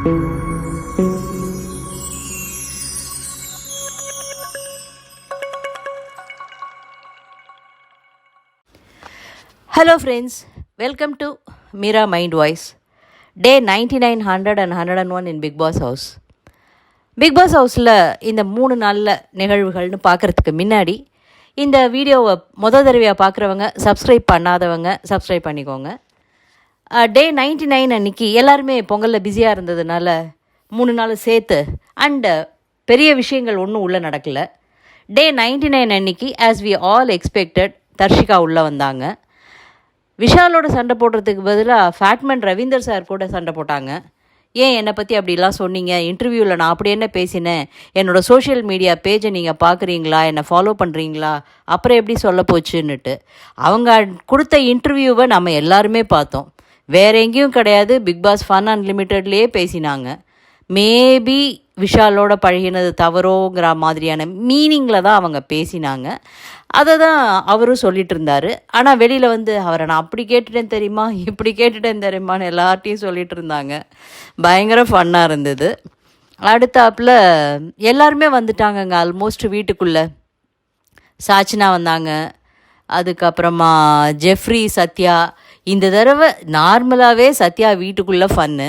Hello friends, welcome to Mira Mind Voice. Day 99, 100 and 101 in Big Boss House. Big Boss Houseல இந்த 3 நாளில் நிகழ்வுகள்னு பார்க்குறதுக்கு முன்னாடி இந்த வீடியோவை தடவையாக பார்க்குறவங்க சப்ஸ்கிரைப் பண்ணாதவங்க சப்ஸ்கிரைப் பண்ணிக்கோங்க. டே 99 அன்றைக்கி எல்லாருமே பொங்கலில் பிஸியாக இருந்ததுனால 3 நாள் சேர்த்து அண்டு பெரிய விஷயங்கள் ஒன்றும் உள்ளே நடக்கலை. டே 99 அன்றைக்கி as we all expected Darshika உள்ளே வந்தாங்க. விஷாலோட சண்டை போடுறதுக்கு பதிலாக ஃபேட்மேன் ரவீந்தர் சார் கூட சண்டை போட்டாங்க. ஏன் என்னை பற்றி அப்படிலாம் சொன்னீங்க, இன்டர்வியூவில் நான் அப்படி என்ன பேசினேன், என்னோடய சோஷியல் மீடியா பேஜை நீங்கள் பார்க்குறீங்களா, என்னை ஃபாலோ பண்ணுறீங்களா, அப்புறம் எப்படி சொல்ல போச்சுன்னுட்டு அவங்க கொடுத்த இன்டர்வியூவை நம்ம எல்லாருமே பார்த்தோம். வேறு எங்கேயும் கிடையாது, பிக் பாஸ் ஃபன் அன்லிமிட்டட்லேயே பேசினாங்க. மேபி விஷாலோட பழகினது தவறோங்கிற மாதிரியான மீனிங்கில் தான் அவங்க பேசினாங்க. அதை தான் அவரும் சொல்லிகிட்டு இருந்தார். ஆனால் வெளியில் வந்து அவரை நான் அப்படி கேட்டுட்டேன் தெரியுமா, இப்படி கேட்டுட்டேன் தெரியுமான்னு எல்லார்ட்டையும் சொல்லிகிட்டு இருந்தாங்க. பயங்கர ஃபன்னாக இருந்தது. அடுத்தாப்பில் எல்லாருமே வந்துட்டாங்கங்க ஆல்மோஸ்ட் வீட்டுக்குள்ளே. சாச்சினா வந்தாங்க, அதுக்கப்புறமா ஜெஃப்ரி, சத்யா. இந்த தடவை நார்மலாகவே சத்யா வீட்டுக்குள்ளே ஃபன்னு,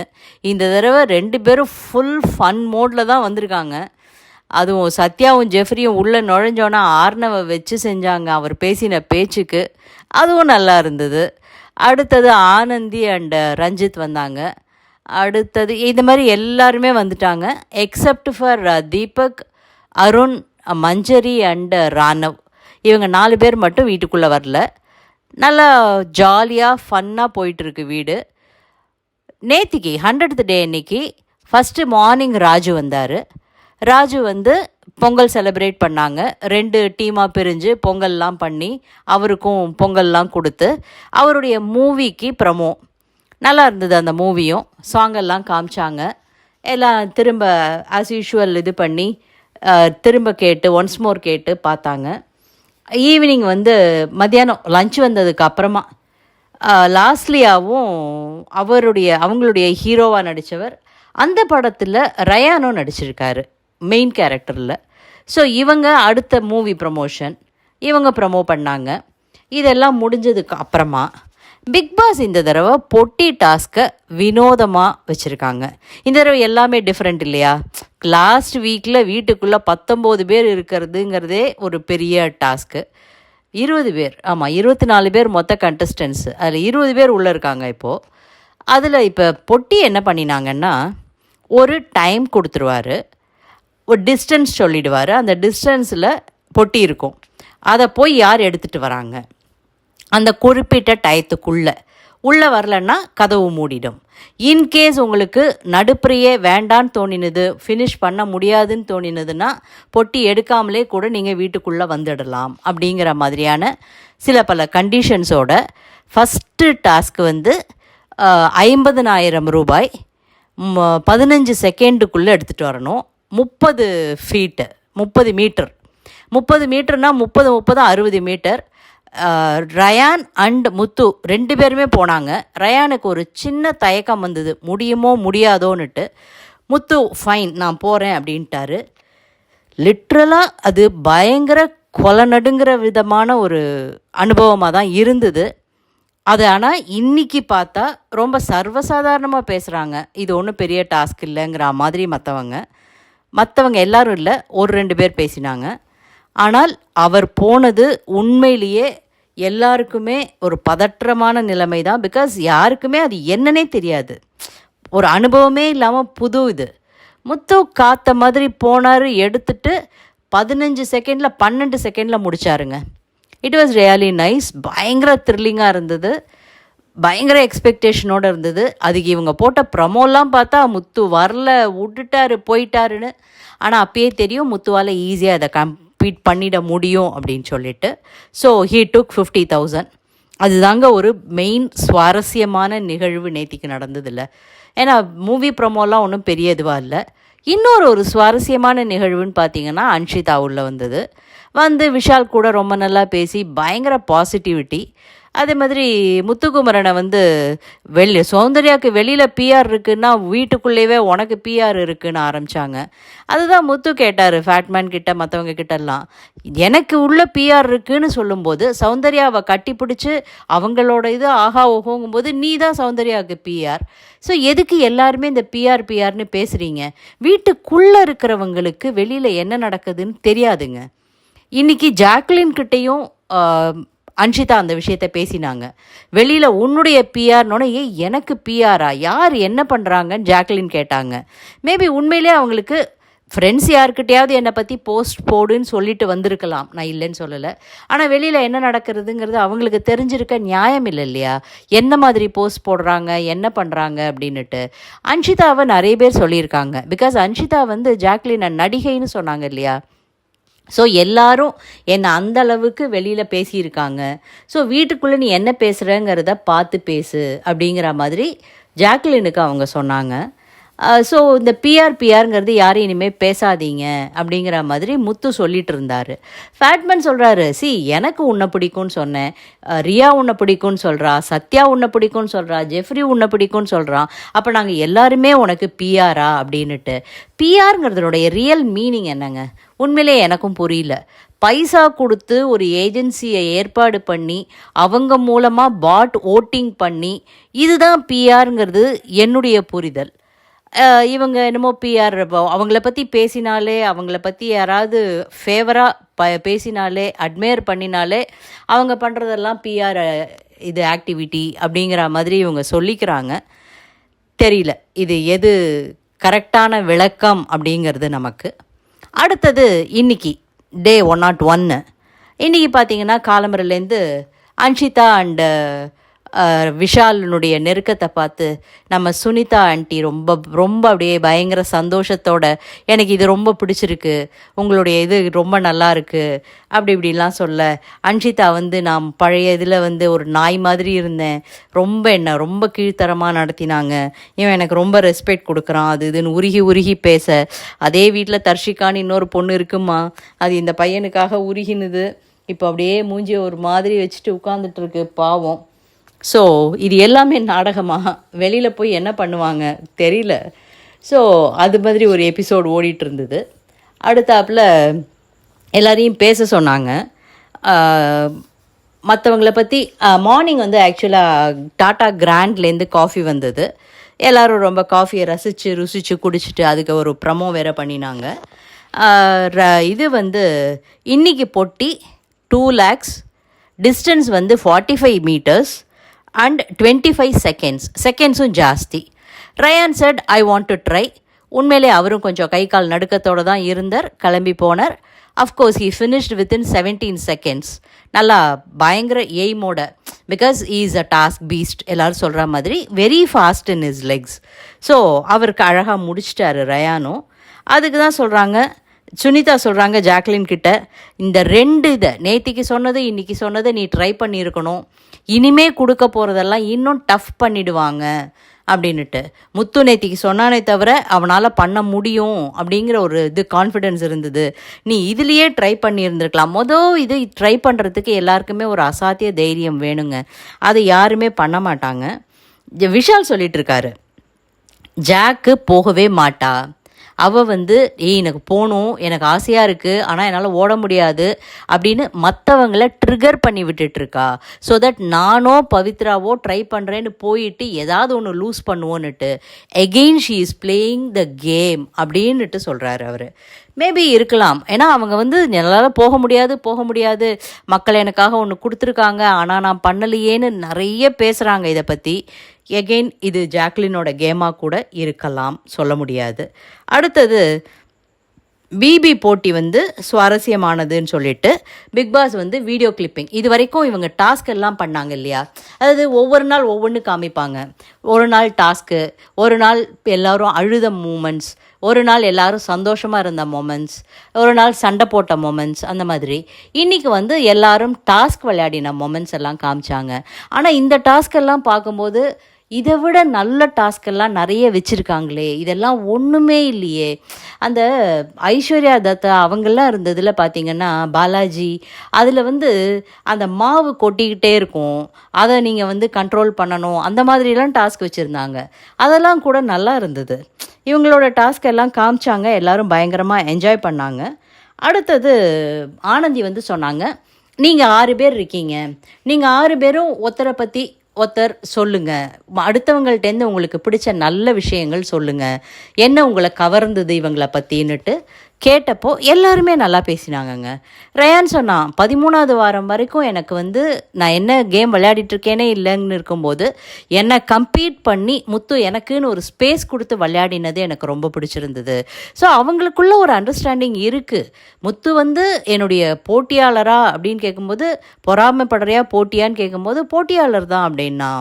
இந்த தடவை 2 பேரும் ஃபுல் ஃபன் மோடில் தான் வந்திருக்காங்க. அதுவும் சத்யாவும் ஜெஃப்ரியும் உள்ளே நுழைஞ்சோன்னா ஆர்னவை வச்சு செஞ்சாங்க அவர் பேசின பேச்சுக்கு. அதுவும் நல்லா இருந்தது. அடுத்தது ஆனந்தி அண்ட் ரஞ்சித் வந்தாங்க. அடுத்தது இந்த மாதிரி எல்லாருமே வந்துட்டாங்க except for Deepak, Arun, Manjari and Raanav. இவங்க 4 பேர் மட்டும் வீட்டுக்குள்ளே வரல. நல்லா ஜாலியாக ஃபன்னாக போயிட்டுருக்கு வீடு. நேத்திக்கு 100th டே அன்னைக்கு ஃபஸ்ட்டு மார்னிங் ராஜு வந்தார். ராஜு வந்து பொங்கல் செலிப்ரேட் பண்ணாங்க. 2 டீமாக பிரிஞ்சு பொங்கல்லாம் பண்ணி அவருக்கும் பொங்கல்லாம் கொடுத்து அவருடைய மூவிக்கு ப்ரமோ நல்லா இருந்தது. அந்த மூவியும் சாங்கெல்லாம் காமிச்சாங்க. எல்லாம் திரும்ப ஆஸ் யூஷுவல் இது பண்ணி திரும்ப கேட்டு ஒன்ஸ் மோர் கேட்டு பார்த்தாங்க. ஈவினிங் வந்து மத்தியானம் லஞ்ச் வந்ததுக்கு அப்புறமா லாஸ்ட்லியாவும் அவங்களுடைய ஹீரோவாக நடித்தவர் அந்த படத்தில் ரயானும் நடிச்சிருக்காரு மெயின் கேரக்டரில். ஸோ இவங்க அடுத்த மூவி ப்ரமோஷன் இவங்க ப்ரமோ பண்ணாங்க. இதெல்லாம் முடிஞ்சதுக்கு அப்புறமா பிக் பாஸ் இந்த தடவை பொட்டி டாஸ்க்கை வினோதமாக வச்சுருக்காங்க. இந்த தடவை எல்லாமே டிஃப்ரெண்ட் இல்லையா? லாஸ்ட் வீக்கில் வீட்டுக்குள்ளே 19 பேர் இருக்கிறதுங்கிறதே ஒரு பெரிய டாஸ்க்கு. 20 பேர், ஆமாம் 24 பேர் மொத்த கண்டஸ்டன்ஸு, அதில் 20 பேர் உள்ளே இருக்காங்க இப்போது. அதில் இப்போ பொட்டி என்ன பண்ணினாங்கன்னா, ஒரு டைம் கொடுத்துருவார், ஒரு டிஸ்டன்ஸ் சொல்லிடுவார். அந்த டிஸ்டன்ஸில் பொட்டி இருக்கும், அதை போய் யார் எடுத்துகிட்டு வராங்க அந்த குறிப்பிட்ட டயத்துக்குள்ளே. உள்ளே வரலன்னா கதவு மூடிடும். இன்கேஸ் உங்களுக்கு நடுப்புறையே வேண்டான்னு தோணினது, ஃபினிஷ் பண்ண முடியாதுன்னு தோணினதுன்னா பொட்டி எடுக்காமலே கூட நீங்கள் வீட்டுக்குள்ளே வந்துடலாம். அப்படிங்கிற மாதிரியான சில பல கண்டிஷன்ஸோட ஃபஸ்ட்டு டாஸ்க்கு வந்து 50,000 ரூபாய் 15 செகண்டுக்குள்ளே எடுத்துகிட்டு வரணும். 30 ஃபீட்டு 30 மீட்டர் 30 மீட்டர்னால் 30 60 மீட்டர். ரயான் அண்ட் முத்து 2 பேருமே போனாங்க. ரயானுக்கு ஒரு சின்ன தயக்கம் வந்தது, முடியுமோ முடியாதோன்னுட்டு. முத்து ஃபைன் நான் போகிறேன் அப்படின்ட்டாரு. லிட்ரலாக அது பயங்கர கொலை நடுங்கிற விதமான ஒரு அனுபவமாக தான் இருந்தது அது. ஆனால் இன்றைக்கி பார்த்தா ரொம்ப சர்வசாதாரணமாக பேசுகிறாங்க, இது ஒன்றும் பெரிய டாஸ்க் இல்லைங்கிற மாதிரி. மற்றவங்க எல்லோரும் இல்லை, 1-2 பேர் பேசினாங்க. ஆனால் அவர் போனது உண்மையிலேயே எல்லாருக்குமே ஒரு பதற்றமான நிலைமை தான். பிகாஸ் யாருக்குமே அது என்னன்னே தெரியாது, ஒரு அனுபவமே இல்லாமல் புது இது. முத்து காத்த மாதிரி போனார், எடுத்துட்டு 15 செகண்டில் 12 செகண்டில் முடித்தாருங்க. It was really nice. பயங்கர த்ரில்லிங்காக இருந்தது, பயங்கர எக்ஸ்பெக்டேஷனோடு இருந்தது. அதுக்கு இவங்க போட்ட ப்ரமோலாம் பார்த்தா முத்து வரல, விட்டுட்டாரு போயிட்டாருன்னு. ஆனால் அப்பயே தெரியும் முத்துவால் ஈஸியாக அதை கம்ப்ளீட் பண்ணிட முடியும் அப்படின்னு சொல்லிட்டு. So he took 50,000. அதுதாங்க ஒரு மெயின் சுவாரஸ்யமான நிகழ்வு நேத்திக்கு நடந்ததில்ல. ஏன்னா மூவி ப்ரமோலாம் ஒன்றும் பெரிய இதுவாக இல்லை. இன்னொரு சுவாரஸ்யமான நிகழ்வுன்னு பார்த்தீங்கன்னா அன்ஷிதா உள்ள வந்து விஷால் கூட ரொம்ப நல்லா பேசி பயங்கர பாசிட்டிவிட்டி. அதே மாதிரி முத்துக்குமரனை வந்து சௌந்தர்யாவுக்கு வெளியில் பிஆர் இருக்குன்னா வீட்டுக்குள்ளேயே உனக்கு பிஆர் இருக்குன்னு ஆரம்பித்தாங்க. அதுதான் முத்து கேட்டார் ஃபேட்மேன் கிட்ட மற்றவங்க கிட்டலாம். எனக்கு உள்ள பிஆர் இருக்குன்னு சொல்லும்போது சௌந்தர்யாவை கட்டி பிடிச்சி அவங்களோட இது ஆஹா ஓஹோங்கும்போது நீ தான் சௌந்தர்யாவுக்கு பிஆர். ஸோ எதுக்கு எல்லாருமே இந்த பிஆர்னு பேசுகிறீங்க? வீட்டுக்குள்ளே இருக்கிறவங்களுக்கு வெளியில் என்ன நடக்குதுன்னு தெரியாதுங்க. இன்றைக்கி ஜாக்லின் கிட்டேயும் அன்ஷிதா அந்த விஷயத்த பேசினாங்க. வெளியில் உன்னுடைய பிஆர்னோட எனக்கு பிஆரா, யார் என்ன பண்ணுறாங்கன்னு ஜாக்லின் கேட்டாங்க. மேபி உண்மையிலே அவங்களுக்கு ஃப்ரெண்ட்ஸ் யார்கிட்டையாவது என்னை பற்றி போஸ்ட் போடுன்னு சொல்லிட்டு வந்திருக்கலாம், நான் இல்லைன்னு சொல்லலை. ஆனால் வெளியில் என்ன நடக்கிறதுங்கிறது அவங்களுக்கு தெரிஞ்சிருக்க நியாயம் இல்லை இல்லையா? எந்த மாதிரி போஸ்ட் போடுறாங்க, என்ன பண்ணுறாங்க அப்படின்னுட்டு அன்ஷிதாவை நிறைய பேர் சொல்லியிருக்காங்க. பிகாஸ் அன்ஷிதா வந்து ஜாக்லினை நடிகைன்னு சொன்னாங்க இல்லையா? ஸோ எல்லாரும் என்னை அந்த அளவுக்கு வெளியில் பேசியிருக்காங்க. ஸோ வீட்டுக்குள்ளே நீ என்ன பேசுகிறங்கிறத பார்த்து பேசு அப்படிங்கிற மாதிரி ஜாக்லினுக்கு அவங்க சொன்னாங்க. ஸோ இந்த பிஆர்ங்கிறது யாரும் இனிமேல் பேசாதீங்க அப்படிங்கிற மாதிரி முத்து சொல்லிட்டு இருந்தார். ஃபேட்மேன் சொல்கிறாரு, எனக்கு உன்னை பிடிக்கும்னு சொன்னேன், ரியா உன்னை பிடிக்கும்னு சொல்கிறா, சத்யா உன்னை பிடிக்கும்னு சொல்கிறா, ஜெஃப்ரி உன்னை பிடிக்கும்னு சொல்கிறான், அப்போ நாங்கள் எல்லாருமே உனக்கு பிஆரா அப்படின்னுட்டு. பிஆருங்கிறதுனுடைய ரியல் மீனிங் என்னங்க? உண்மையிலே எனக்கும் புரியல. பைசா கொடுத்து ஒரு ஏஜென்சியை ஏற்பாடு பண்ணி அவங்க மூலமாக பாட் ஓட்டிங் பண்ணி இதுதான் பிஆருங்கிறது என்னுடைய புரிதல். இவங்க என்னமோ பிஆர் அவங்கள பற்றி பேசினாலே, அவங்கள பற்றி யாராவது ஃபேவராக பேசினாலே, அட்மையர் பண்ணினாலே அவங்க பண்ணுறதெல்லாம் பிஆர் இது ஆக்டிவிட்டி அப்படிங்கிற மாதிரி இவங்க சொல்லிக்கிறாங்க. தெரியல இது எது கரெக்டான விளக்கம் அப்படிங்கிறது நமக்கு. அடுத்தது இன்றைக்கி டே 101. இன்றைக்கி பார்த்திங்கன்னா காலம்பரிலேருந்து அன்ஷிதா அண்டு விஷாலினுடைய நெருக்கத்தை பார்த்து நம்ம சுனிதா ஆண்டி ரொம்ப ரொம்ப அப்படியே பயங்கர சந்தோஷத்தோட எனக்கு இது ரொம்ப பிடிச்சிருக்கு, உங்களுடைய இது ரொம்ப நல்லா இருக்குது அப்படி இப்படிலாம் சொல்ல, அன்ஷிதா வந்து நான் பழைய இதில் வந்து ஒரு நாய் மாதிரி இருந்தேன், என்ன ரொம்ப கீழ்த்தரமாக நடத்தினாங்க, இவன் எனக்கு ரொம்ப ரெஸ்பெக்ட் கொடுக்குறான், அது இதுன்னு உருகி உருகி பேச, அதே வீட்டில் தர்ஷிகான்னு இன்னொரு பொண்ணு இருக்குமா, அது இந்த பையனுக்காக உருகினுது, இப்போ அப்படியே மூஞ்சியை ஒரு மாதிரி வச்சுட்டு உட்காந்துட்டுருக்கு பாவம். ஸோ இது எல்லாமே நாடகமாக வெளியில் போய் என்ன பண்ணுவாங்க தெரியல. ஸோ அது மாதிரி ஒரு எபிசோடு ஓடிட்டு இருந்தது. அடுத்தாப்பில் எல்லாரையும் பேச சொன்னாங்க மற்றவங்களை பற்றி. மார்னிங் வந்து ஆக்சுவலாக டாட்டா கிராண்ட்லேருந்து காஃபி வந்தது. எல்லோரும் ரொம்ப காஃபியை ருசித்து குடிச்சிட்டு அதுக்கு ஒரு ப்ரமோ வேறு பண்ணினாங்க. இது வந்து இன்றைக்கி பொட்டி 2 lakhs, டிஸ்டன்ஸ் வந்து 45 meters அண்ட் 25 செகண்ட்ஸும் ஜாஸ்தி. Rayan said I want to try. உண்மையிலே அவரும் கொஞ்சம் கை கால் நடுக்கத்தோடு தான் இருந்தார், கிளம்பி போனார். Of course he finished within 17 seconds. நல்லா பயங்கர எய்மோட, because is a task beast எல்லோரும் சொல்கிற மாதிரி very fast in his legs. So அவருக்கு அழகாக முடிச்சிட்டாரு ரயானும். அதுக்கு தான் சொல்கிறாங்க, சுனிதா சொல்கிறாங்க ஜாக்லின் கிட்ட, இந்த 2 இதை நேத்திக்கு சொன்னது இன்றைக்கி சொன்னதை நீ ட்ரை பண்ணியிருக்கணும், இனிமே கொடுக்க போகிறதெல்லாம் இன்னும் டஃப் பண்ணிடுவாங்க அப்படின்னுட்டு. முத்து நேத்திக்கு சொன்னானே தவிர அவனால் பண்ண முடியும் அப்படிங்கிற ஒரு இது கான்ஃபிடென்ஸ் இருந்தது. நீ இதுலேயே ட்ரை பண்ணியிருந்துருக்கலாம். இது ட்ரை பண்ணுறதுக்கு எல்லாருக்குமே ஒரு அசாத்திய தைரியம் வேணுங்க, அதை யாருமே பண்ண மாட்டாங்க. விஷால் சொல்லிகிட்ருக்காரு, ஜாக்கு போகவே மாட்டா, அவள் வந்து எனக்கு போகணும், எனக்கு ஆசையாக இருக்குது, ஆனால் என்னால் ஓட முடியாது அப்படின்னு மற்றவங்கள ட்ரிகர் பண்ணி விட்டுட்ருக்கா. ஸோ தட் நானோ பவித்ராவோ ட்ரை பண்ணுறேன்னு போயிட்டு ஏதாவது ஒன்று லூஸ் பண்ணுவோன்னுட்டு again she is playing the game அப்படின்னுட்டு சொல்கிறாரு அவர். மேபி இருக்கலாம், ஏன்னா அவங்க வந்து என்னால் போக முடியாது, மக்கள் எனக்காக ஒன்று கொடுத்துருக்காங்க ஆனால் நான் பண்ணலையேன்னு நிறைய பேசுகிறாங்க இதை பற்றி. எகெயின் இது ஜாக்லினோட கேமாக கூட இருக்கலாம், சொல்ல முடியாது. அடுத்தது பிபி போட்டி வந்து சுவாரஸ்யமானதுன்னு சொல்லிட்டு பிக்பாஸ் வந்து வீடியோ கிளிப்பிங் இது வரைக்கும் இவங்க டாஸ்க் எல்லாம் பண்ணாங்க இல்லையா, அதாவது ஒவ்வொரு நாள் ஒவ்வொன்று காமிப்பாங்க. ஒரு நாள் டாஸ்க்கு, ஒரு நாள் எல்லோரும் அழுத மூமெண்ட்ஸ், ஒரு நாள் எல்லோரும் சந்தோஷமாக இருந்த மொமெண்ட்ஸ், ஒரு நாள் சண்டை போட்ட மொமெண்ட்ஸ், அந்த மாதிரி. இன்றைக்கி வந்து எல்லோரும் டாஸ்க் விளையாடின மொமெண்ட்ஸ் எல்லாம் காமிச்சாங்க. ஆனால் இந்த டாஸ்க் எல்லாம் பார்க்கும்போது இதை விட நல்ல டாஸ்கெல்லாம் நிறைய வச்சுருக்காங்களே, இதெல்லாம் ஒன்றுமே இல்லையே. அந்த ஐஸ்வர்யா தத்தா அவங்கெல்லாம் இருந்ததில் பார்த்தீங்கன்னா பாலாஜி, அதில் வந்து அந்த மாவு கொட்டிக்கிட்டே இருக்கும், அதை நீங்கள் வந்து கண்ட்ரோல் பண்ணணும், அந்த மாதிரிலாம் டாஸ்க் வச்சுருந்தாங்க. அதெல்லாம் கூட நல்லா இருந்தது. இவங்களோட டாஸ்க் எல்லாம் காமிச்சாங்க, எல்லாரும் பயங்கரமாக என்ஜாய் பண்ணாங்க. அடுத்தது ஆனந்தி வந்து சொன்னாங்க, நீங்கள் 6 பேர் இருக்கீங்க, நீங்கள் 6 பேரும் ஒருத்தரை பற்றி ஒருத்தர் சொல்லுங்கள், அடுத்தவங்கள்ட்டேருந்து உங்களுக்கு பிடிச்ச நல்ல விஷயங்கள் சொல்லுங்கள், என்ன உங்களை கவர்ந்தது இவங்களை பற்றின்னுட்டு கேட்டப்போ எல்லாருமே நல்லா பேசினாங்கங்க. ரயான் சொன்னான், 13வது வாரம் வரைக்கும் எனக்கு வந்து நான் என்ன கேம் விளையாடிட்டுருக்கேனே இல்லைன்னு இருக்கும்போது என்னை கம்பீட் பண்ணி முத்து எனக்குன்னு ஒரு ஸ்பேஸ் கொடுத்து விளையாடினது எனக்கு ரொம்ப பிடிச்சிருந்தது. ஸோ அவங்களுக்குள்ள ஒரு அண்டர்ஸ்டாண்டிங் இருக்குது. முத்து வந்து என்னுடைய போட்டியாளரா அப்படின்னு கேட்கும்போது பொறாமைப்படுறியா போட்டியான்னு கேட்கும்போது போட்டியாளர் தான் அப்படின்னா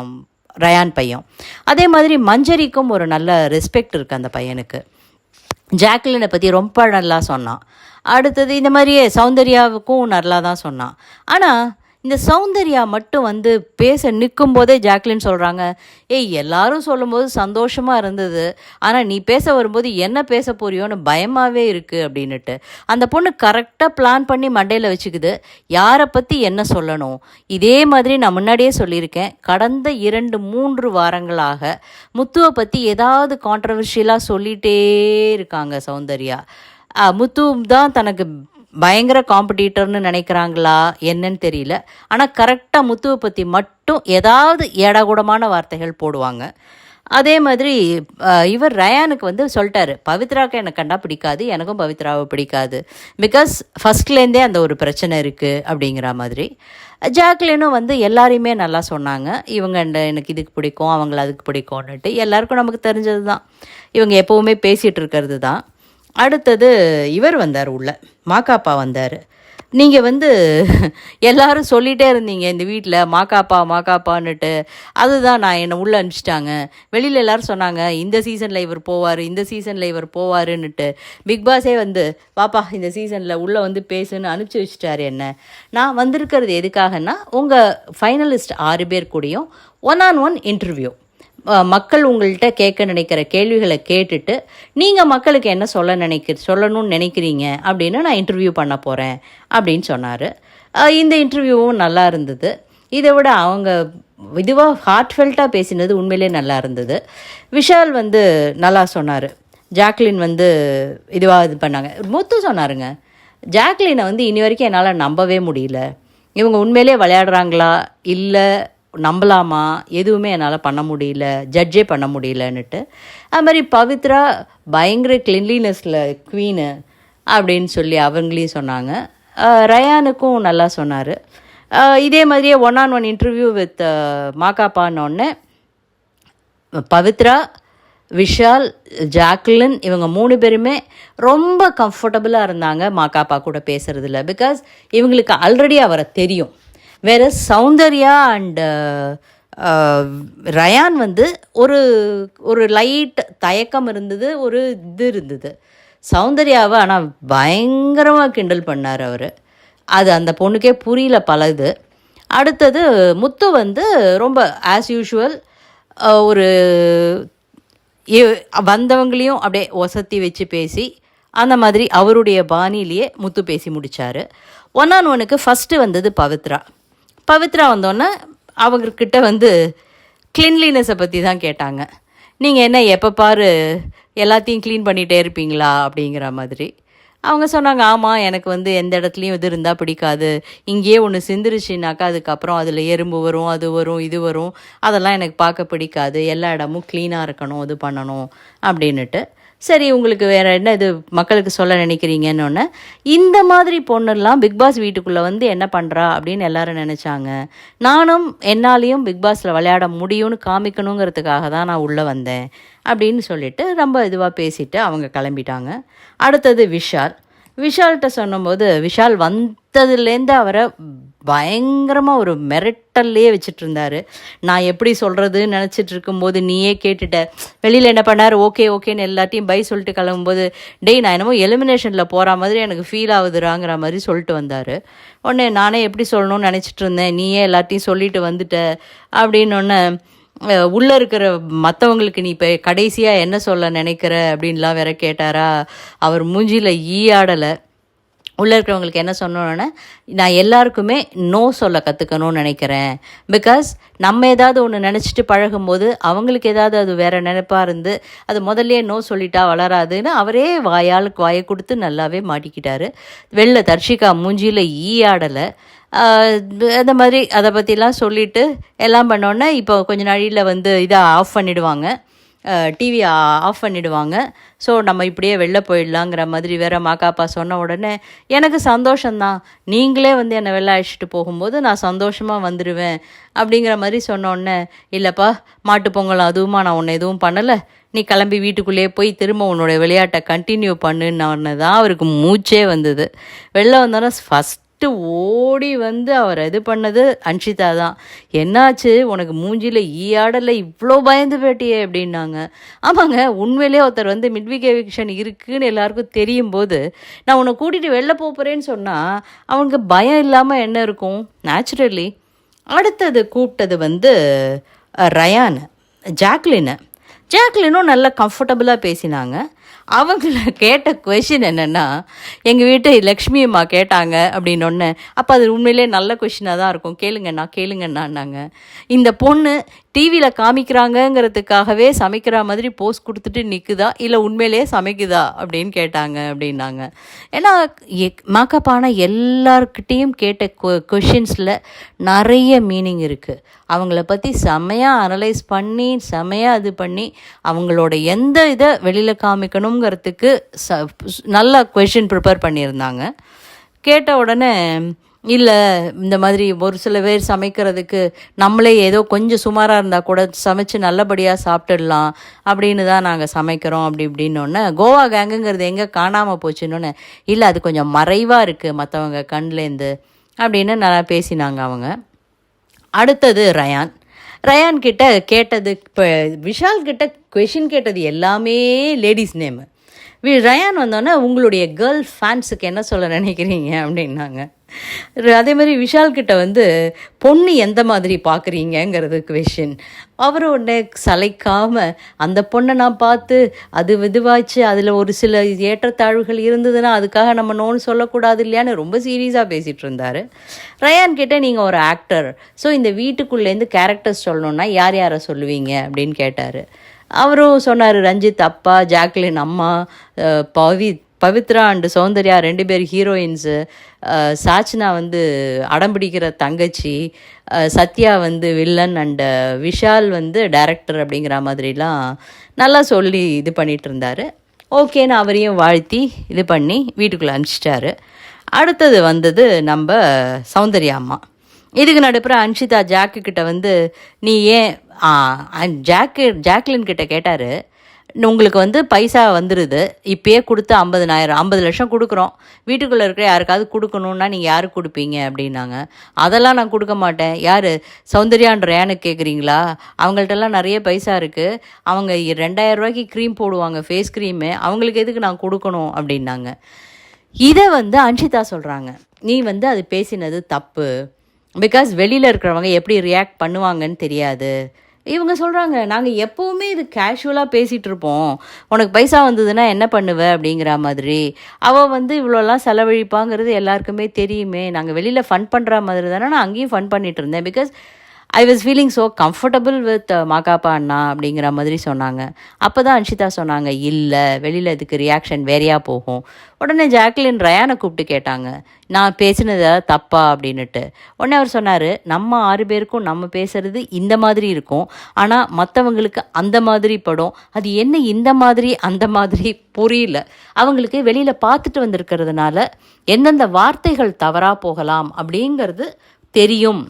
ரயான் பையன். அதே மாதிரி மஞ்சரிக்கும் ஒரு நல்ல ரெஸ்பெக்ட் இருக்குது அந்த பையனுக்கு. ஜாக்லினை பற்றி ரொம்ப நல்லா சொன்னான். அடுத்தது இந்த மாதிரியே சௌந்தர்யாவுக்கும் நல்லா தான் சொன்னான். ஆனால் இந்த சௌந்தர்யா மட்டும் வந்து பேச நிற்கும் போதே ஜாக்லின் சொல்கிறாங்க, ஏய் எல்லாரும் சொல்லும்போது சந்தோஷமாக இருந்தது, ஆனால் நீ பேச வரும்போது என்ன பேச போறியோன்னு பயமாகவே இருக்குது அப்படின்னுட்டு. அந்த பொண்ணு கரெக்டாக பிளான் பண்ணி மண்டையில் வச்சுக்குது யாரை பற்றி என்ன சொல்லணும். இதே மாதிரி நான் முன்னாடியே சொல்லியிருக்கேன், கடந்த 2-3 வாரங்களாக முத்துவை பற்றி ஏதாவது கான்ட்ரவர்ஷியலாக சொல்லிகிட்டே இருக்காங்க சௌந்தர்யா. முத்து தான் தனக்கு பயங்கர காம்படிட்டர்னு நினைக்கிறாங்களா என்னன்னு தெரியல. ஆனால் கரெக்டாக முத்துவை பற்றி மட்டும் ஏதாவது ஏடாகூடமான வார்த்தைகள் போடுவாங்க. அதே மாதிரி இவர் ரயானுக்கு வந்து சொல்லிட்டாரு, பவித்ராவுக்கு எனக்கு கண்டா பிடிக்காது, எனக்கும் பவித்ராவை பிடிக்காது, பிகாஸ் ஃபஸ்ட்லேருந்தே அந்த ஒரு பிரச்சனை இருக்குது அப்படிங்கிற மாதிரி. ஜாக்லினும் வந்து எல்லாரையுமே நல்லா சொன்னாங்க, இவங்க எனக்கு இதுக்கு பிடிக்கும், அவங்கள அதுக்கு பிடிக்கும்னுட்டு. எல்லாருக்கும் நமக்கு தெரிஞ்சது தான், இவங்க எப்போவுமே பேசிகிட்டு இருக்கிறது தான். அடுத்தது இவர் வந்தார், உள்ள மாக்காப்பா வந்தார். நீங்கள் வந்து எல்லாரும் சொல்லிகிட்டே இருந்தீங்க இந்த வீட்டில் மாக்காப்பான்னுட்டு, அதுதான் நான் என்னை உள்ளே அனுப்பிச்சிட்டாங்க. வெளியில் எல்லோரும் சொன்னாங்க இந்த சீசனில் இவர் போவார், இந்த சீசனில் இவர் போவாருன்னுட்டு. பிக் பாஸே வந்து பாப்பா இந்த சீசனில் உள்ளே வந்து பேசுன்னு அனுப்பிச்சி வச்சுட்டாரு என்ன. நான் வந்திருக்கிறது எதுக்காகன்னா, உங்கள் ஃபைனலிஸ்ட் 6 பேர் கூடயும் 1-on-1 இன்டர்வியூ, மக்கள் உங்கள்கிட்ட கேட்க நினைக்கிற கேள்விகளை கேட்டுட்டு நீங்கள் மக்களுக்கு என்ன சொல்லணும்னு நினைக்கிறீங்க அப்படின்னு நான் இன்டர்வியூ பண்ண போகிறேன் அப்படின்னு சொன்னார். இந்த இன்டர்வியூவும் நல்லா இருந்தது. இதை விட அவங்க இதுவாக ஹார்ட்ஃபெல்ட்டாக பேசினது உண்மையிலே நல்லா இருந்தது. விஷால் வந்து நல்லா சொன்னார். ஜாக்லின் வந்து இதுவாக இது பண்ணாங்க. முத்து சொன்னாருங்க, ஜாக்லினை வந்து இனி வரைக்கும் என்னால் நம்பவே முடியல, இவங்க உண்மையிலே விளையாடுறாங்களா இல்லை நம்பலாமா, எதுவுமே என்னால் பண்ண முடியல, ஜட்ஜே பண்ண முடியலன்னுட்டு. அது மாதிரி பவித்ரா பயங்கர கிளீன்லினஸில் குவீனு அப்படின்னு சொல்லி அவங்களையும் சொன்னாங்க. ரயானுக்கும் நல்லா சொன்னார். இதே மாதிரியே 1-on-1 இன்டர்வியூ வித் மாக்காப்பான்னொன்னே பவித்ரா, விஷால், ஜாக்லின் இவங்க 3 பேருமே ரொம்ப கம்ஃபர்டபுளாக இருந்தாங்க மாக்காப்பா கூட பேசுகிறதுல. பிகாஸ் இவங்களுக்கு ஆல்ரெடி அவரை தெரியும். வேறு சௌந்தர்யா அண்டு ரயான் வந்து ஒரு லைட் தயக்கம் இருந்தது, ஒரு இது இருந்தது. சௌந்தர்யாவை ஆனால் பயங்கரமாக கிண்டல் பண்ணார் அவர். அது அந்த பொண்ணுக்கே புரியல பலது. அடுத்தது முத்து வந்து ரொம்ப ஆஸ் யூஷுவல் ஒரு வந்தவங்களையும் அப்படியே ஒசத்தி வச்சு பேசி அந்த மாதிரி அவருடைய பாணியிலேயே முத்து பேசி முடித்தார். 1-on-1க்கு ஃபஸ்ட்டு வந்தது பவித்ரா வந்தோன்னே அவங்கக்கிட்ட வந்து கிளீன்லினஸை பற்றி தான் கேட்டாங்க. நீங்கள் என்ன எப்போ பாரு எல்லாத்தையும் க்ளீன் பண்ணிகிட்டே இருப்பீங்களா அப்படிங்கிற மாதிரி. அவங்க சொன்னாங்க, ஆமாம் எனக்கு வந்து எந்த இடத்துலையும் இது இருந்தால் பிடிக்காது, இங்கேயே ஒன்று சிந்துருச்சுனாக்கா அதுக்கப்புறம் அதில் எறும்பு வரும், அது வரும், இது வரும், அதெல்லாம் எனக்கு பார்க்க பிடிக்காது, எல்லா இடமும் க்ளீனாக இருக்கணும், இது பண்ணணும் அப்படின்னுட்டு. சரி உங்களுக்கு வேறு என்ன இது மக்களுக்கு சொல்ல நினைக்கிறீங்கன்னு. இந்த மாதிரி பொண்ணுலாம் பிக் பாஸ் வீட்டுக்குள்ளே வந்து என்ன பண்ணுறா அப்படின்னு எல்லாரும் நினச்சாங்க. நானும் என்னாலையும் பிக் பாஸில் விளையாட முடியும்னு காமிக்கணுங்கிறதுக்காக தான் நான் உள்ளே வந்தேன் அப்படின்னு சொல்லிட்டு ரொம்ப இதுவாக பேசிவிட்டு அவங்க கிளம்பிட்டாங்க. அடுத்தது விஷால்கிட்ட சொன்னபோது, விஷால் வந்ததுலேருந்து அவரை பயங்கரமாக ஒரு மிரட்டல்லையே வச்சுட்டு இருந்தார். நான் எப்படி சொல்கிறதுன்னு நினச்சிட்டு இருக்கும்போது நீயே கேட்டுட்ட. வெளியில் என்ன பண்ணார், ஓகேன்னு எல்லாத்தையும் பை சொல்லிட்டு கிளம்பும்போது, டேய் நான் என்னமோ எலிமினேஷனில் போகிற மாதிரி எனக்கு ஃபீல் ஆகுதுறாங்கிற மாதிரி சொல்லிட்டு வந்தார். உடனே நானே எப்படி சொல்லணும்னு நினச்சிட்டு இருந்தேன், நீயே எல்லாத்தையும் சொல்லிட்டு வந்துட்ட அப்படின்னு. உள்ளே இருக்கிற மற்றவங்களுக்கு நீ இப்போ கடைசியாக என்ன சொல்ல நினைக்கிற அப்படின்லாம் வேற கேட்டாரா. அவர் மூஞ்சியில் ஆடலை. உள்ளே இருக்கிறவங்களுக்கு என்ன சொன்னோன்னே, நான் எல்லாருக்குமே நோ சொல்ல கற்றுக்கணும்னு நினைக்கிறேன். பிகாஸ் நம்ம ஏதாவது ஒன்று நினச்சிட்டு பழகும்போது அவங்களுக்கு ஏதாவது அது வேறு நினைப்பாக இருந்து அது முதல்லையே நோ சொல்லிட்டா வளராதுன்னு அவரே வாயாளுக்கு வாயை கொடுத்து நல்லாவே மாட்டிக்கிட்டாரு. வெளில தர்ஷிகா மூஞ்சியில் ஆடலை. அந்த மாதிரி அதை பற்றிலாம் சொல்லிவிட்டு எல்லாம் பண்ணோன்னே இப்போ கொஞ்ச நாளில் வந்து இதை ஆஃப் பண்ணிவிடுவாங்க, டிவி ஆஃப் பண்ணிவிடுவாங்க. ஸோ நம்ம இப்படியே வெளில போயிடலாங்கிற மாதிரி வேறு மாக்காப்பா சொன்ன உடனே எனக்கு சந்தோஷந்தான், நீங்களே வந்து என்னை வெளில அழைச்சிட்டு போகும்போது நான் சந்தோஷமாக வந்துடுவேன் அப்படிங்கிற மாதிரி சொன்னோடனே, இல்லைப்பா மாட்டு பொங்கல் அதுவுமா நான் உன்னை எதுவும் பண்ணலை, நீ கிளம்பி வீட்டுக்குள்ளேயே போய் திரும்ப உன்னோட விளையாட்டை கண்டினியூ பண்ணுன்னு தான் அவருக்கு மூச்சே வந்தது. வெளில வந்தோன்னா ஃபஸ்ட்டு ஓடி வந்து அவர் இது பண்ணது அன்ஷிதா தான். என்னாச்சு உனக்கு மூஞ்சியில் ஆடலை, இவ்வளோ பயந்து போயிட்டியே அப்படின்னாங்க. ஆமாங்க, உண்மையிலே ஒருத்தர் வந்து மிட்வீக் எவிக்ஷன் இருக்குதுன்னு எல்லாருக்கும் தெரியும் போது நான் உன்னை கூட்டிகிட்டு வெளில போகிறேன்னு சொன்னால் அவனுக்கு பயம் இல்லாமல் என்ன இருக்கும் நேச்சுரலி. அடுத்தது கூப்பிட்டது வந்து ரயான், ஜாக்லினும் நல்லா கம்ஃபர்டபுளாக பேசினாங்க. அவங்கள கேட்ட கொஷின் என்னென்னா, எங்கள் வீட்டு லக்ஷ்மி அம்மா கேட்டாங்க அப்படின்னொன்னே, அப்போ அது உண்மையிலே நல்ல கொஷினாக தான் இருக்கும், கேளுங்கண்ணான்னாங்க. இந்த பொண்ணு டிவியில் காமிக்கிறாங்கங்கிறதுக்காகவே சமைக்கிற மாதிரி போஸ்ட் கொடுத்துட்டு நிற்குதா இல்லை உண்மையிலே சமைக்குதா அப்படின்னு கேட்டாங்க அப்படின்னாங்க. ஏன்னா மேக்கப்பான எல்லார்கிட்டேயும் கேட்ட கொஷின்ஸில் நிறைய மீனிங் இருக்குது. அவங்கள பற்றி செம்மையாக அனலைஸ் பண்ணி செம்மையாக இது பண்ணி அவங்களோட எந்த இதை வெளியில் காமிக்கணுங்கிறதுக்கு நல்ல கொஷின் ப்ரிப்பேர் பண்ணியிருந்தாங்க. கேட்ட உடனே இல்லை இந்த மாதிரி ஒரு சில பேர் சமைக்கிறதுக்கு நம்மளே ஏதோ கொஞ்சம் சுமாராக இருந்தால் கூட சமைச்சு நல்லபடியாக சாப்பிட்டுடலாம் அப்படின்னு தான் நாங்கள் சமைக்கிறோம் அப்படி இப்படின்னொன்னே, கோவா கேங்குங்கிறது எங்கே காணாமல் போச்சுன்னொன்னே, இல்லை அது கொஞ்சம் மறைவாக இருக்குது மற்றவங்க கண்லேருந்து அப்படின்னு நல்லா பேசினாங்க அவங்க. அடுத்தது ரயான் கிட்ட கேட்டது, இப்போ விஷால் கிட்ட கொஷின் கேட்டது எல்லாமே லேடிஸ் நேமு. ரயான் வந்தோன்னே உங்களுடைய கேர்ள் ஃபேன்ஸுக்கு என்ன சொல்ல நினைக்கிறீங்க அப்படின்னாங்க. அதே மாதிரி விஷால்கிட்ட வந்து பொண்ணு எந்த மாதிரி பார்க்குறீங்கிறது கொஷின். அவர் உடனே சளைக்காமல் அந்த பொண்ணை நான் பார்த்து அது இதுவாச்சு, அதில் ஒரு சில ஏற்றத்தாழ்வுகள் இருந்ததுன்னா அதுக்காக நம்ம நோன்னு சொல்லக்கூடாது இல்லையான்னு ரொம்ப சீரியஸாக பேசிகிட்டு இருந்தார். ரயான் கிட்டே நீங்கள் ஒரு ஆக்டர், ஸோ இந்த வீட்டுக்குள்ளேருந்து கேரக்டர்ஸ் சொல்லணுன்னா யார் யாரை சொல்லுவீங்க அப்படின்னு கேட்டார். அவரும் சொன்னார், ரஞ்சித் அப்பா, ஜாக்லின் அம்மா, பவித்ரா அண்டு சௌந்தர்யா 2 பேர் ஹீரோயின்ஸு, சாச்சனா வந்து அடம்பிடிக்கிற தங்கச்சி, சத்யா வந்து வில்லன் அண்டு விஷால் வந்து டைரக்டர் அப்படிங்கிற மாதிரிலாம் நல்லா சொல்லி இது பண்ணிகிட்டு இருந்தார். ஓகேன்னு அவரையும் வாழ்த்தி இது பண்ணி வீட்டுக்குள்ளே அனுப்பிச்சிட்டாரு. அடுத்தது வந்தது நம்ம சௌந்தர்யா அம்மா. இதுக்கு நடுப்புற அன்ஷிதா ஜாக்குக்கிட்ட வந்து நீ ஏன் ஜாக்லின் கிட்ட கேட்டார், உங்களுக்கு வந்து பைசா வந்துடுது, இப்போயே கொடுத்து 50 லட்சம் கொடுக்குறோம், வீட்டுக்குள்ளே இருக்கிற யாருக்காவது கொடுக்கணுன்னா நீங்கள் யாருக்கு கொடுப்பீங்க அப்படின்னாங்க. அதெல்லாம் நான் கொடுக்க மாட்டேன். யார் சௌந்தர்யான்ற ரயானுக்கு கேட்குறீங்களா? அவங்கள்ட்டெல்லாம் நிறைய பைசா இருக்குது, அவங்க 2000 ரூபாய்க்கு க்ரீம் போடுவாங்க, ஃபேஸ் க்ரீமு, அவங்களுக்கு எதுக்கு நான் கொடுக்கணும் அப்படின்னாங்க. இதை வந்து அன்ஷிதா சொல்கிறாங்க, நீ வந்து அது பேசினது தப்பு, பிகாஸ் வெளியில் இருக்கிறவங்க எப்படி ரியாக்ட் பண்ணுவாங்கன்னு தெரியாது. இவங்க சொல்கிறாங்க, நாங்கள் எப்போவுமே இது கேஷுவலாக பேசிகிட்டு இருப்போம், உனக்கு பைசா வந்ததுன்னா என்ன பண்ணுவ அப்படிங்கிற மாதிரி. அவள் வந்து இவ்வளோலாம் செலவழிப்பாங்கிறது எல்லாருக்குமே தெரியுமே, நாங்கள் வெளியில் ஃபன் பண்ணுற மாதிரி தானே நான் அங்கேயும் ஃபன் பண்ணிகிட்டு இருந்தேன், because I was feeling so comfortable with Makapa அண்ணா அப்படிங்கிற மாதிரி சொன்னாங்க. அப்போ தான் அன்ஷிதா சொன்னாங்க, இல்லை வெளியில் இதுக்கு ரியாக்ஷன் வேறையாக போகும். உடனே ஜாக்லின் ரயானை கூப்பிட்டு கேட்டாங்க, நான் பேசினது தப்பா அப்படின்னுட்டு. உடனே அவர் சொன்னார், நம்ம 6 பேருக்கும் நம்ம பேசுகிறது இந்த மாதிரி இருக்கும், ஆனால் மற்றவங்களுக்கு அந்த மாதிரி படும், அது என்ன இந்த மாதிரி அந்த மாதிரி புரியல, அவங்களுக்கு வெளியில் பார்த்துட்டு வந்திருக்கிறதுனால எந்தெந்த வார்த்தைகள் தவறாக போகலாம் அப்படிங்கிறது தெரியும்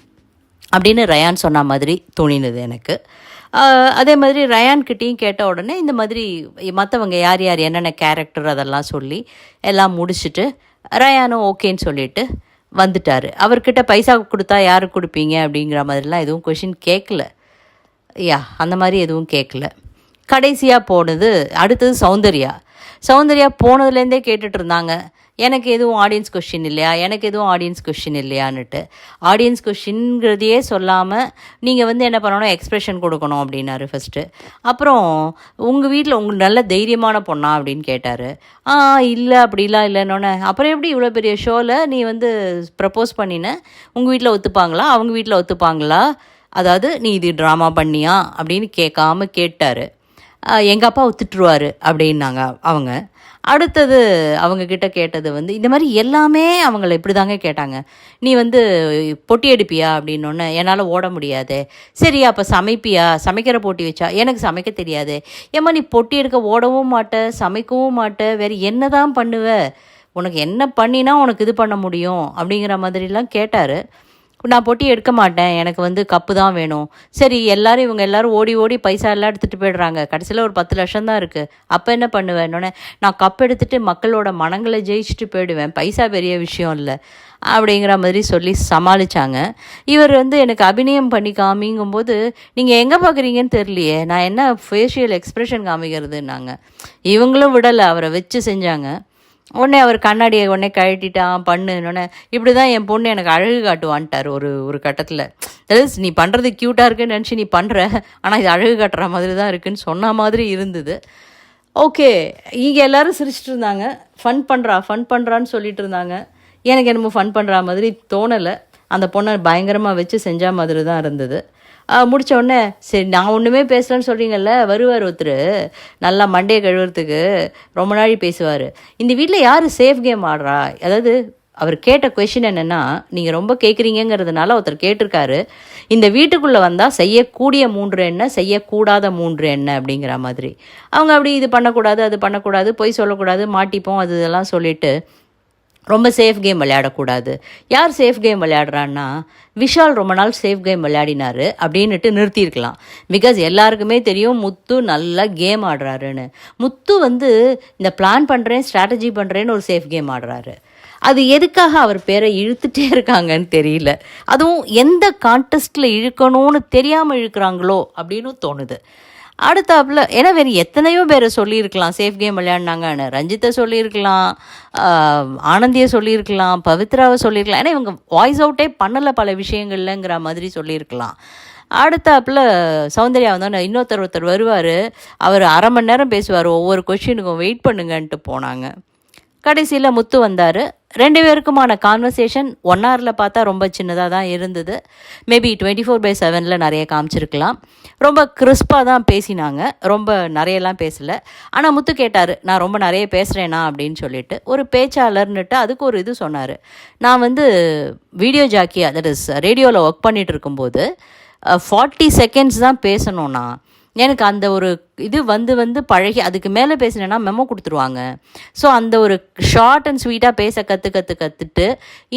அப்படின்னு ரயான் சொன்ன மாதிரி தோணினது எனக்கு. அதே மாதிரி ரயான்கிட்டையும் கேட்ட உடனே இந்த மாதிரி மற்றவங்க யார் யார் என்னென்ன கேரக்டர் அதெல்லாம் சொல்லி எல்லாம் முடிச்சுட்டு ரயானும் ஓகேன்னு சொல்லிட்டு வந்துட்டார். அவர்கிட்ட பைசா கொடுத்தா யாருக்கு கொடுப்பீங்க அப்படிங்கிற மாதிரிலாம் எதுவும் கொஷின் கேட்கல, அந்த மாதிரி எதுவும் கேட்கல. கடைசியாக போனது அடுத்தது சௌந்தர்யா போனதுலேருந்தே கேட்டுட்டு இருந்தாங்க, எனக்கு எதுவும் ஆடியன்ஸ் கொஸ்டின் இல்லையா, எனக்கு எதுவும் ஆடியன்ஸ் கொஸ்டின் இல்லையான்னுட்டு. ஆடியன்ஸ் கொஸ்டின்ங்கிறதையே சொல்லாமல் நீங்கள் வந்து என்ன பண்ணணும், எக்ஸ்ப்ரெஷன் கொடுக்கணும் அப்படின்னாரு ஃபஸ்ட்டு. அப்புறம் உங்கள் வீட்டில் உங்களுக்கு நல்ல தைரியமான பொண்ணா அப்படின்னு கேட்டார். இல்லை அப்படிலாம் இல்லைன்னொன்னே, அப்புறம் எப்படி இவ்வளோ பெரிய ஷோவில் நீ வந்து ப்ரப்போஸ் பண்ணின, உங்கள் வீட்டில் ஒத்துப்பாங்களா, அவங்க வீட்டில் ஒத்துப்பாங்களா, அதாவது நீ இது ட்ராமா பண்ணியா அப்படின்னு கேட்காம கேட்டார். எங்கள் அப்பா ஒத்துட்டுருவார் அப்படின்னாங்க அவங்க. அடுத்தது அவங்கக்கிட்ட கேட்டது வந்து இந்த மாதிரி எல்லாமே அவங்கள இப்படி தாங்க கேட்டாங்க. நீ வந்து பொட்டி எடுப்பியா அப்படின்னொன்னே, என்னால் ஓட முடியாது. சரி அப்போ சமைப்பியா, சமைக்கிற போட்டி வச்சா, எனக்கு சமைக்க தெரியாது. ஏம்மா நீ பொட்டி எடுக்க ஓடவும் மாட்ட, சமைக்கவும் மாட்ட, வேறு என்ன தான் பண்ணுவ, உனக்கு என்ன பண்ணினா உனக்கு இது பண்ண முடியும் அப்படிங்கிற மாதிரிலாம் கேட்டார். நான் பொட்டி எடுக்க மாட்டேன், எனக்கு வந்து கப்பு தான் வேணும். சரி இவங்க எல்லோரும் ஓடி ஓடி பைசா எல்லாம் எடுத்துகிட்டு போய்டுறாங்க, கடைசியில் ஒரு 10 லட்சம் தான் இருக்குது, அப்போ என்ன பண்ணுவேன்னொன்னே, நான் கப் எடுத்துகிட்டு மக்களோட மனங்களை ஜெயிச்சுட்டு போயிடுவேன், பைசா பெரிய விஷயம் இல்லை அப்படிங்கிற மாதிரி சொல்லி சமாளித்தாங்க. இவர் வந்து எனக்கு அபிநயம் பண்ணி காமிங்கும்போது, நீங்கள் எங்கே பார்க்குறீங்கன்னு தெரியலையே, நான் என்ன ஃபேஷியல் எக்ஸ்ப்ரெஷன் காமிக்கிறதுன்னாங்க. இவங்களும் விடலை, அவரை வச்சு செஞ்சாங்க. உடனே அவர் கண்ணாடியை உடனே கழட்டிட்டான் பண்ணுன்னொன்னே, இப்படி தான் என் பொண்ணு எனக்கு அழகு காட்டுவான்ட்டார் ஒரு கட்டத்தில். தட் நீ பண்ணுறது க்யூட்டாக இருக்குன்னு நினச்சி நீ பண்ணுற, ஆனால் இது அழகு காட்டுற மாதிரி தான் இருக்குதுன்னு சொன்ன மாதிரி இருந்தது. ஓகே, இங்கே எல்லோரும் சிரிச்சிட்டு இருந்தாங்க, ஃபன் பண்ணுறான்னு சொல்லிட்டு இருந்தாங்க. எனக்கு என்னமோ ஃபன் பண்ணுற மாதிரி தோணலை, அந்த பொண்ணை பயங்கரமாக வச்சு செஞ்ச மாதிரி தான் இருந்தது. முடித்த உடனே சரி நான் ஒன்றுமே பேசலன்னு சொல்கிறீங்கல்ல, வருவார் ஒருத்தர் நல்லா மண்டையை கழுவுறதுக்கு, ரொம்ப நாள் பேசுவார். இந்த வீட்டில் யார் சேஃப் கேம் ஆடுறா, அதாவது அவர் கேட்ட கொஷின் என்னென்னா, நீங்கள் ரொம்ப கேட்குறீங்கிறதுனால ஒருத்தர் கேட்டிருக்காரு, இந்த வீட்டுக்குள்ளே வந்தால் செய்யக்கூடிய 3 என்ன, செய்யக்கூடாத 3 என்ன அப்படிங்கிற மாதிரி. அவங்க அப்படி இது பண்ணக்கூடாது, அது பண்ணக்கூடாது, பொய் சொல்லக்கூடாது, மாட்டிப்போம், அது இதெல்லாம் சொல்லிவிட்டு ரொம்ப சேஃப் கேம் விளையாடக்கூடாது. யார் சேஃப் கேம் விளையாடுறான்னா, விஷால் ரொம்ப நாள் சேஃப் கேம் விளையாடினார் அப்படின்னுட்டு நிறுத்தியிருக்கலாம். பிகாஸ் எல்லாருக்குமே தெரியும் முத்து நல்லா கேம் ஆடுறாருன்னு. முத்து வந்து இந்த பிளான் பண்ணுறேன், ஸ்ட்ராட்டஜி பண்ணுறேன்னு ஒரு சேஃப் கேம் ஆடுறாரு. அது எதுக்காக அவர் பேரை இழுத்துட்டே இருக்காங்கன்னு தெரியல. அதுவும் எந்த கான்டெஸ்ட்டில் இழுக்கணும்னு தெரியாமல் இழுக்கிறாங்களோ அப்படின்னு தோணுது. அடுத்தாப்புல ஏன்னா வேறு எத்தனையோ பேரை சொல்லியிருக்கலாம் சேஃப் கேம் விளையாடினாங்கன்னு. ரஞ்சித்தை சொல்லியிருக்கலாம், ஆனந்தியை சொல்லியிருக்கலாம், பவித்ராவை சொல்லியிருக்கலாம். ஏன்னா இவங்க வாய்ஸ் அவுட்டே பண்ணலை பல விஷயங்கள்லங்கிற மாதிரி சொல்லியிருக்கலாம். அடுத்தாப்புல சௌந்தர்யா வந்தோன்னே ஒருத்தர் வருவார், அவர் 1/2 மணி நேரம் பேசுவார், ஒவ்வொரு கொஷினுக்கும் வெயிட் பண்ணுங்கன்ட்டு போனாங்க. கடைசியில் முத்து வந்தார். 2 பேருக்குமான கான்வர்சேஷன் 1 ஹவரில் பார்த்தா ரொம்ப சின்னதாக தான் இருந்தது. மேபி 24/7 நிறைய காமிச்சிருக்கலாம். ரொம்ப கிறிஸ்பாக தான் பேசினாங்க, ரொம்ப நிறையெல்லாம் பேசலை. ஆனால் முத்து கேட்டார், நான் ரொம்ப நிறைய பேசுகிறேனா அப்படின்னு சொல்லிட்டு. ஒரு பேச்சாளர்னுட்டு அதுக்கு ஒரு இது சொன்னார். நான் வந்து வீடியோ ஜாக்கியாக, தட் இஸ் ரேடியோவில் ஒர்க் பண்ணிகிட்டு இருக்கும்போது 40 செகண்ட்ஸ் தான் பேசணும்னா, எனக்கு அந்த ஒரு இது வந்து பழகி அதுக்கு மேலே பேசினேன்னா மெமோ கொடுத்துருவாங்க. ஸோ அந்த ஒரு ஷார்ட் அண்ட் ஸ்வீட்டாக பேச கற்றுட்டு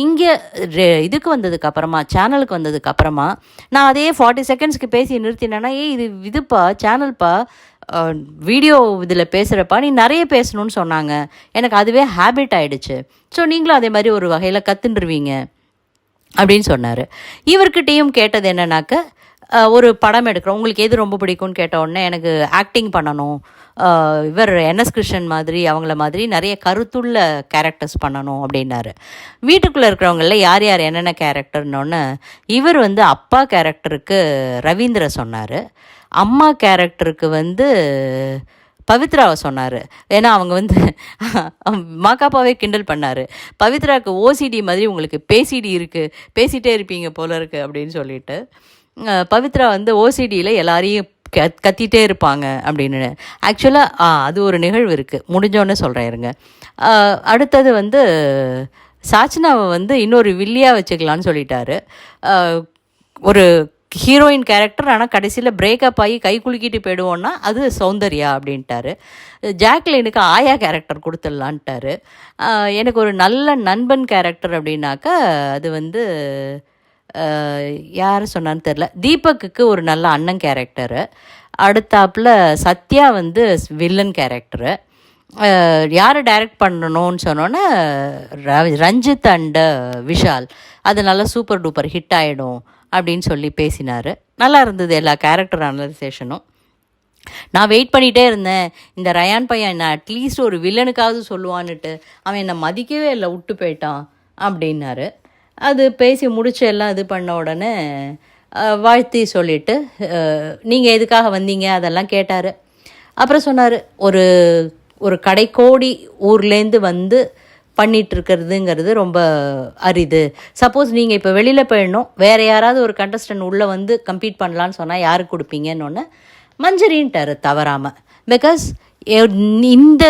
இங்கே இதுக்கு வந்ததுக்கப்புறமா, சேனலுக்கு வந்ததுக்கப்புறமா நான் அதே 40 செகண்ட்ஸ்க்கு பேசி நிறுத்தினேன்னா, இதுப்பா சேனல்ப்பா, வீடியோ இதில் பேசுகிறப்பா நீ நிறைய பேசணும்னு சொன்னாங்க, எனக்கு அதுவே ஹேபிட் ஆகிடுச்சு. ஸோ நீங்களும் அதே மாதிரி ஒரு வகையில் கற்றுண்டுருவீங்க அப்படின்னு சொன்னார். இவர்கிட்டையும் கேட்டது என்னன்னாக்க, ஒரு படம் எடுக்கிறோம், உங்களுக்கு எது ரொம்ப பிடிக்கும்னு கேட்ட உடனே எனக்கு ஆக்டிங் பண்ணணும், இவர் என்எஸ் கிருஷ்ணன் மாதிரி அவங்கள மாதிரி நிறைய கருத்துள்ள கேரக்டர்ஸ் பண்ணணும் அப்படின்னாரு. வீட்டுக்குள்ளே இருக்கிறவங்கள யார் யார் என்னென்ன கேரக்டர்னோன்னு இவர் வந்து அப்பா கேரக்டருக்கு ரவீந்திர சொன்னார், அம்மா கேரக்டருக்கு வந்து பவித்ராவை சொன்னார். ஏன்னா அவங்க வந்து மாக்காப்பாவே கிண்டல் பண்ணார், பவித்ராவுக்கு ஓசிடி மாதிரி உங்களுக்கு பேசிடி இருக்குது, பேசிகிட்டே இருப்பீங்க போல இருக்குது அப்படின்னு சொல்லிட்டு. பவித்ரா வந்து ஓசிடியில் எல்லாரையும் கத்திகிட்டே இருப்பாங்க அப்படின்னு. ஆக்சுவலாக அது ஒரு நிகழ்வு இருக்குது, முடிஞ்சோன்னு சொல்கிறேன் இருங்க. அடுத்தது வந்து சாச்சனாவை வந்து இன்னொரு வில்லியாக வச்சுக்கலான்னு சொல்லிட்டாரு. ஒரு ஹீரோயின் கேரக்டர், ஆனால் கடைசியில் பிரேக்கப் ஆகி கை குலுக்கிட்டு போயிடுவோன்னா அது சௌந்தர்யா அப்படின்ட்டாரு. ஜாக்லினுக்கு ஆயா கேரக்டர் கொடுத்துடலான்ட்டாரு. எனக்கு ஒரு நல்ல நண்பன் கேரக்டர் அப்படின்னாக்கா அது வந்து யார் சொன்னான்னு தெரில, தீபக்குக்கு ஒரு நல்ல அண்ணன் கேரக்டரு. அடுத்தாப்பில் சத்யா வந்து வில்லன் கேரக்டரு. யாரை டைரக்ட் பண்ணணும்னு சொன்னோன்னே ரஞ்சித் அண்ட் விஷால், அது நல்லா சூப்பர் டூப்பர் ஹிட் ஆகிடும் அப்படின்னு சொல்லி பேசினார். நல்லா இருந்தது எல்லா கேரக்டர் அனலைசேஷனும். நான் வெயிட் பண்ணிகிட்டே இருந்தேன், இந்த ரயான் பையன் என்ன அட்லீஸ்ட் ஒரு வில்லனுக்காவது சொல்லுவான்னுட்டு, அவன் என்னை மதிக்கவே இல்லை, விட்டு போயிட்டான் அப்படின்னாரு. அது பேசி முடிச்சு எல்லாம் இது பண்ண உடனே வாழ்த்தி சொல்லிவிட்டு, நீங்கள் எதுக்காக வந்தீங்க அதெல்லாம் கேட்டார். அப்புறம் சொன்னார், ஒரு ஒரு கடைக்கோடி ஊர்லேருந்து வந்து பண்ணிகிட்ருக்கிறதுங்கிறது ரொம்ப அரிது. சப்போஸ் நீங்கள் இப்போ வெளியில் போயிடணும், வேறு யாராவது ஒரு கண்டஸ்டன்ட் உள்ளே வந்து கம்ப்ளீட் பண்ணலான்னு சொன்னால் யாருக்கு கொடுப்பீங்கன்னு ஒன்று மஞ்சரின்ட்டார் தவறாமல். பிகாஸ் இந்த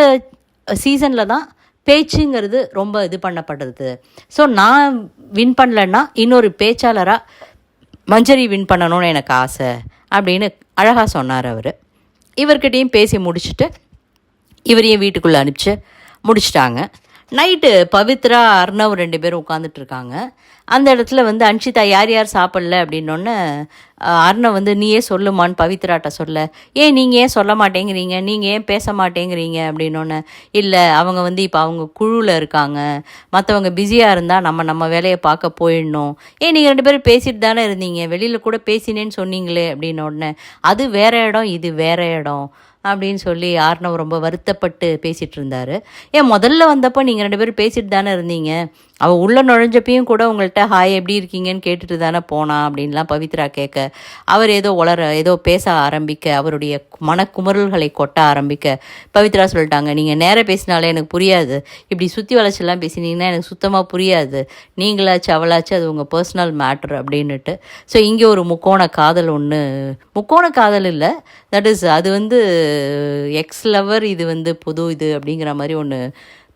சீசனில் தான் பேச்சுங்கிறது ரொம்ப இது பண்ணப்படுறது. ஸோ நான் வின் பண்ணலன்னா இன்னொரு பேச்சாளராக மஞ்சரி வின் பண்ணணும்னு எனக்கு ஆசை அப்படின்னு அழகாக சொன்னார் அவர். இவர்கிட்டையும் பேசி முடிச்சுட்டு இவரையும் வீட்டுக்குள்ளே அனுப்பிச்சு முடிச்சிட்டாங்க. நைட்டு பவித்ரா அர்ணவ் 2 பேரும் உட்காந்துட்ருக்காங்க. அந்த இடத்துல வந்து அன்ஷிதா யார் யார் சாப்பிடல அப்படின்னோடனே அர்ணவ் வந்து நீயே சொல்லுமான்னு பவித்ராட்ட சொல்ல, ஏன் நீங்கள் ஏன் சொல்ல மாட்டேங்கிறீங்க, நீங்கள் ஏன் பேச மாட்டேங்கிறீங்க அப்படின்னோடனே, இல்லை அவங்க வந்து இப்போ அவங்க குழுவில் இருக்காங்க, மற்றவங்க பிஸியாக இருந்தால் நம்ம வேலையை பார்க்க போயிடணும். ஏன் நீங்கள் 2 பேரும் பேசிட்டு தானே இருந்தீங்க, வெளியில் கூட பேசினேன்னு சொன்னீங்களே அப்படின்னோடனே, அது வேறு இடம் இது வேறு இடம் அப்படின்னு சொல்லி ஆர்ணவ் ரொம்ப வருத்தப்பட்டு பேசிகிட்டு இருந்தார். ஏன் முதல்ல வந்தப்போ நீங்கள் 2 பேரும் பேசிட்டு தானே இருந்தீங்க, அவள் உள்ளே நுழைஞ்சப்பையும் கூட உங்கள்கிட்ட ஹாய் எப்படி இருக்கீங்கன்னு கேட்டுட்டு தானே போனான் அப்படின்லாம் பவித்ரா கேட்க, அவர் ஏதோ பேச ஆரம்பிக்க, அவருடைய மனக்குமுறல்களை கொட்ட ஆரம்பிக்க பவித்ரா சொல்லிட்டாங்க, நீங்கள் நேராக பேசினாலே எனக்கு புரியாது, இப்படி சுற்றி வளைச்செல்லாம் பேசினீங்கன்னா எனக்கு சுத்தமாக புரியாது, நீங்களாச்சு அவளாச்சு அது உங்கள் பர்சனல் மேட்ரு அப்படின்னுட்டு. ஸோ இங்கே ஒரு முக்கோண காதல் ஒன்று, முக்கோண காதல் இல்லை, தட் இஸ் அது வந்து எக்ஸ் லவர், இது வந்து புது இது அப்படிங்கிற மாதிரி ஒன்று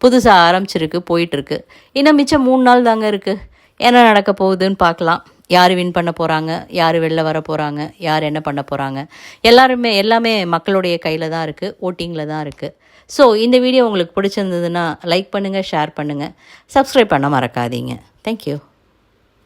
புதுசாக ஆரம்பிச்சிருக்கு, போயிட்டுருக்கு. இன்னும் மிச்சம் 3 நாள் தாங்க இருக்குது. என்ன நடக்க போகுதுன்னு பார்க்கலாம். யார் வின் பண்ண போகிறாங்க, யார் வெளில வர போகிறாங்க, யார் என்ன பண்ண போகிறாங்க, எல்லாமே மக்களுடைய கையில் தான் இருக்குது, ஓட்டிங்கில் தான் இருக்குது. ஸோ இந்த வீடியோ உங்களுக்கு பிடிச்சிருந்ததுன்னா லைக் பண்ணுங்கள், ஷேர் பண்ணுங்கள், சப்ஸ்கிரைப் பண்ண மறக்காதீங்க. தேங்க்யூ.